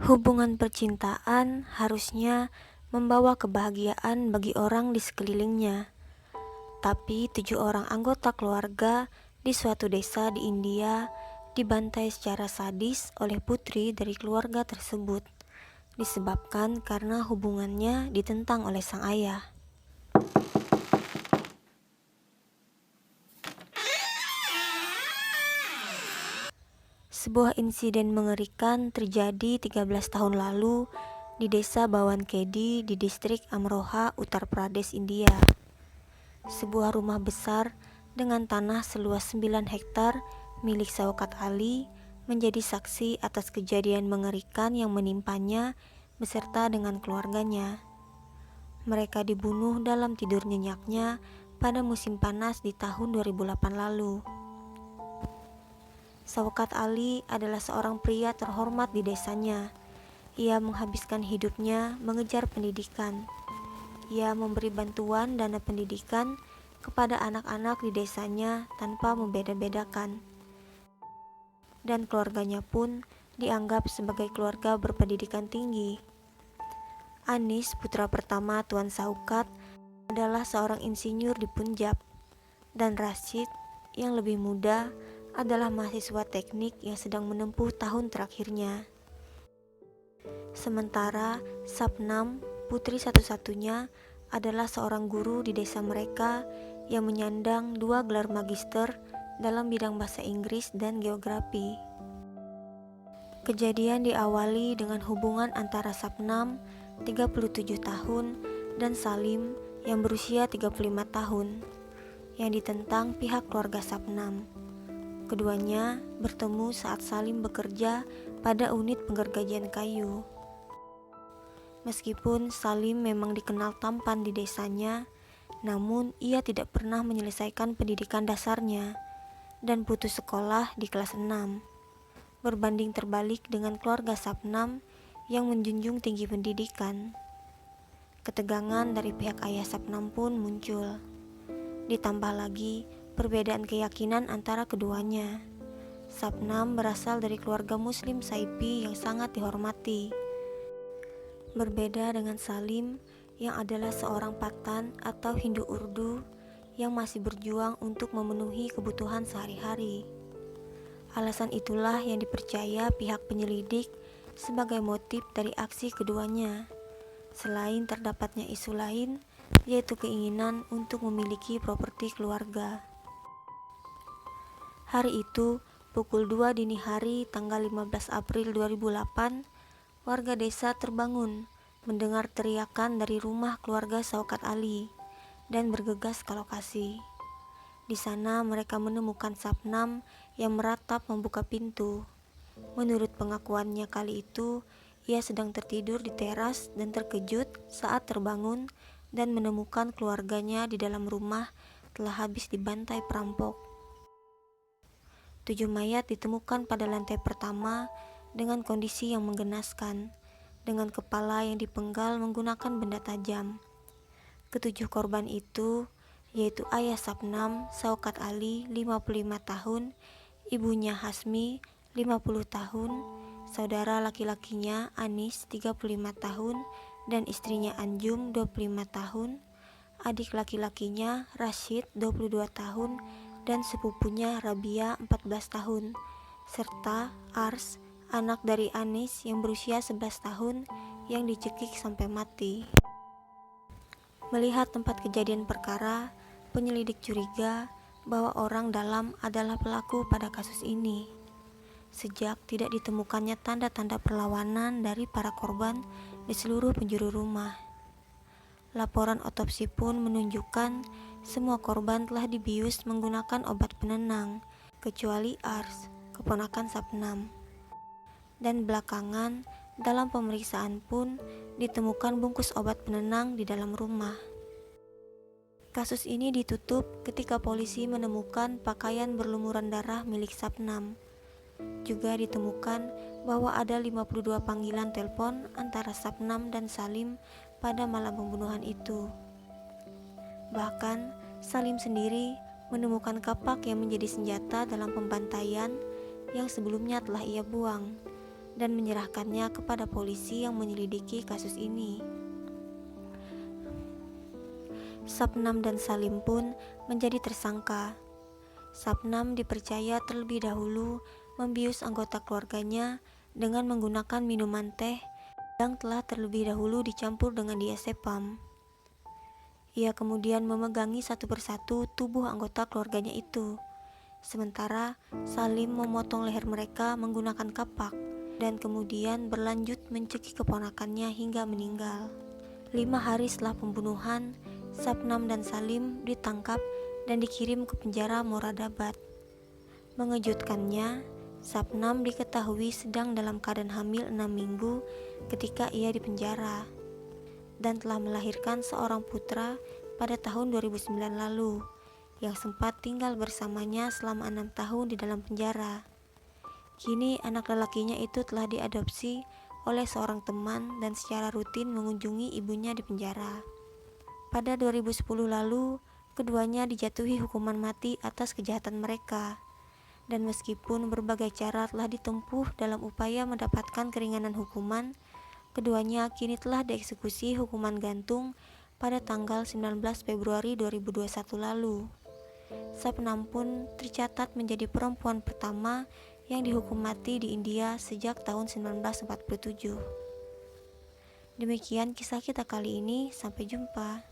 Hubungan percintaan harusnya membawa kebahagiaan bagi orang di sekelilingnya. Tapi 7 orang anggota keluarga di suatu desa di India dibantai secara sadis oleh putri dari keluarga tersebut, disebabkan karena hubungannya ditentang oleh sang ayah. Sebuah insiden mengerikan terjadi 13 tahun lalu di desa Bawankedi di distrik Amroha, Uttar Pradesh, India. Sebuah rumah besar dengan tanah seluas 9 hektar milik Shaukat Ali menjadi saksi atas kejadian mengerikan yang menimpanya beserta dengan keluarganya. Mereka dibunuh dalam tidur nyenyaknya pada musim panas di tahun 2008 lalu. Shaukat Ali adalah seorang pria terhormat di desanya. Ia menghabiskan hidupnya mengejar pendidikan. Ia memberi bantuan dana pendidikan kepada anak-anak di desanya tanpa membeda-bedakan. Dan keluarganya pun dianggap sebagai keluarga berpendidikan tinggi. Anis, putra pertama Tuan Shaukat, adalah seorang insinyur di Punjab. Dan Rashid, yang lebih muda, adalah mahasiswa teknik yang sedang menempuh tahun terakhirnya. Sementara Sapnam, putri satu-satunya, adalah seorang guru di desa mereka yang menyandang 2 gelar magister dalam bidang bahasa Inggris dan geografi. Kejadian diawali dengan hubungan antara Sapnam, 37 tahun, dan Salim yang berusia 35 tahun, yang ditentang pihak keluarga Sapnam. Keduanya bertemu saat Salim bekerja pada unit penggergajian kayu. Meskipun Salim memang dikenal tampan di desanya, namun ia tidak pernah menyelesaikan pendidikan dasarnya dan putus sekolah di kelas 6. Berbanding terbalik dengan keluarga Sapnam yang menjunjung tinggi pendidikan. Ketegangan dari pihak ayah Sapnam pun muncul. Ditambah lagi perbedaan keyakinan antara keduanya. Sapnam berasal dari keluarga Muslim Saipi yang sangat dihormati. Berbeda dengan Salim yang adalah seorang Pathan atau Hindu Urdu yang masih berjuang untuk memenuhi kebutuhan sehari-hari. Alasan itulah yang dipercaya pihak penyelidik sebagai motif dari aksi keduanya. Selain terdapatnya isu lain, yaitu keinginan untuk memiliki properti keluarga. Hari itu, pukul 2 dini hari tanggal 15 April 2008, warga desa terbangun mendengar teriakan dari rumah keluarga Shaukat Ali dan bergegas ke lokasi. Di sana mereka menemukan Sapnam yang meratap membuka pintu. Menurut pengakuannya kali itu, ia sedang tertidur di teras dan terkejut saat terbangun dan menemukan keluarganya di dalam rumah telah habis dibantai perampok. 7 mayat ditemukan pada lantai pertama dengan kondisi yang menggenaskan, dengan kepala yang dipenggal menggunakan benda tajam. Ketujuh korban itu, yaitu ayah Sapnam, Shaukat Ali, 55 tahun, ibunya Hasmi, 50 tahun, saudara laki-lakinya Anis, 35 tahun, dan istrinya Anjum, 25 tahun, adik laki-lakinya Rashid, 22 tahun, dan sepupunya Rabia, 14 tahun, serta Ars, anak dari Anis yang berusia 11 tahun yang dicekik sampai mati. Melihat tempat kejadian perkara, penyelidik curiga bahwa orang dalam adalah pelaku pada kasus ini. Sejak tidak ditemukannya tanda-tanda perlawanan dari para korban di seluruh penjuru rumah. Laporan otopsi pun menunjukkan semua korban telah dibius menggunakan obat penenang, kecuali Ars, keponakan Sapnam. Dan belakangan, dalam pemeriksaan pun ditemukan bungkus obat penenang di dalam rumah. Kasus ini ditutup ketika polisi menemukan pakaian berlumuran darah milik Sapnam. Juga ditemukan bahwa ada 52 panggilan telepon antara Sapnam dan Salim pada malam pembunuhan itu. Bahkan, Salim sendiri menemukan kapak yang menjadi senjata dalam pembantaian yang sebelumnya telah ia buang, dan menyerahkannya kepada polisi yang menyelidiki kasus ini. Sapnam dan Salim pun menjadi tersangka. Sapnam dipercaya terlebih dahulu membius anggota keluarganya dengan menggunakan minuman teh yang telah terlebih dahulu dicampur dengan diazepam. Ia kemudian memegangi satu persatu tubuh anggota keluarganya itu. Sementara Salim memotong leher mereka menggunakan kapak dan kemudian berlanjut mencekik keponakannya hingga meninggal. 5 hari setelah pembunuhan, Sapnam dan Salim ditangkap dan dikirim ke penjara Moradabad. Mengejutkannya, Sapnam diketahui sedang dalam keadaan hamil 6 minggu ketika ia dipenjara dan telah melahirkan seorang putra pada tahun 2009 lalu yang sempat tinggal bersamanya selama 6 tahun di dalam penjara. Kini anak lelakinya itu telah diadopsi oleh seorang teman dan secara rutin mengunjungi ibunya di penjara. Pada 2010 lalu, keduanya dijatuhi hukuman mati atas kejahatan mereka. Dan meskipun berbagai cara telah ditempuh dalam upaya mendapatkan keringanan hukuman, keduanya kini telah dieksekusi hukuman gantung pada tanggal 19 Februari 2021 lalu. Sapnam pun tercatat menjadi perempuan pertama yang dihukum mati di India sejak tahun 1947. Demikian kisah kita kali ini, sampai jumpa.